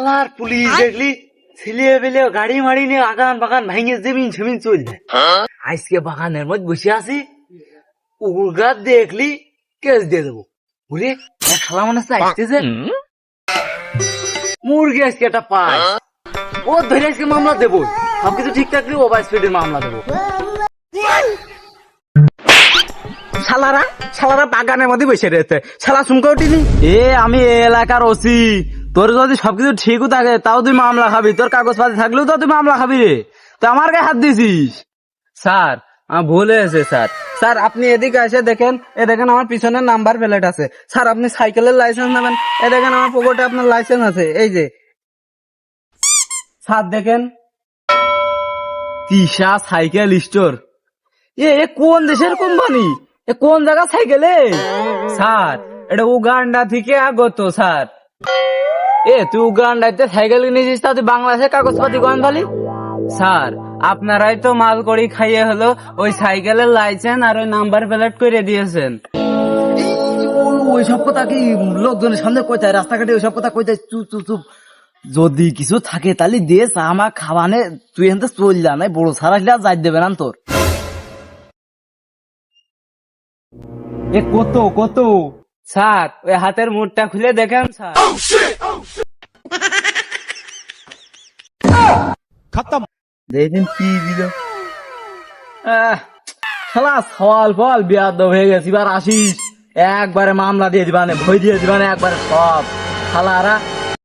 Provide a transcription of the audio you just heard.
শালার পুলিশ দেখলি ছেলে পেলে গাড়ি মাড়ি নিয়ে আগান বাগান ভেঙে জমিন জমিন চলছে। আজকে বাগানের মধ্যে বসে আছি, উড়গা দেখলি কেস দিয়ে দেবো। বুঝলি শালা মনে হচ্ছে আসতেছে, মুরগি আজকে একটা পায়, ও ধরে আজকে মামলা দেবো। সবকিছু ঠিক থাকলে ওভার স্পিডের মামলা দেবো। শালারা বাগানের মধ্যে বসে রয়েছে, শালা শুনকে উঠিনি। এ আমি এই এলাকার ওসি, তোর যদি সবকিছু ঠিকও থাকে তাও তুই মামলা খাবি, তোর কাগজ পাতি থাকলেও তো তুই মামলা খাবি রে। তুই আমার গায়ে হাত দিছিস। স্যার আমার ভুল হয়েছে স্যার। স্যার আপনি এদিকে এসে দেখেন, এ দেখেন আমার পিছনে নাম্বার প্লেট আছে। স্যার আপনি সাইকেলের লাইসেন্স নেবেন, এ দেখেন আমার পকেটে আপনার লাইসেন্স আছে, এই যে স্যার দেখেন। তিশা সাইকেল স্টোর, এ কোন দেশের কোম্পানি, এ কোন জায়গা সাইকেলে? স্যার এটা উগান্ডা থেকে আগত স্যার। এ তুই উগান্ডাতে সাইকেল কিনেছিস, তা তুই বাংলাদেশের কাগজপাতি করেন খালি? স্যার আপনারাই তো মাল করি খাইয়ে হলো ওই সাইকেলের লাইসেন্স আর ওই নাম্বার প্লেট করে দিয়েছেন। ওইসব কথা কি লোকজনের সামনে কইতায়, রাস্তাঘাটে ওইসব কথা কইতায়? চুপ চুপ চুপ, যদি কিছু থাকে তাহলে দে, আমার খাওয়ানে তুই এখান থেকে চল যা, নাই বড় সারা আসলে আর যাই দেবে না তোর। এ কত কত স্যার ওই হাতের মুঠটা খুলে দেখেন স্যার। দেখেন কি দিল, শালা সওয়াল ফল বিয়াদ হয়ে গেছি। এবার আসিস একবারে মামলা দিয়ে দিবানে, ভয় দিয়ে দিবানে একবারে সব শালারা।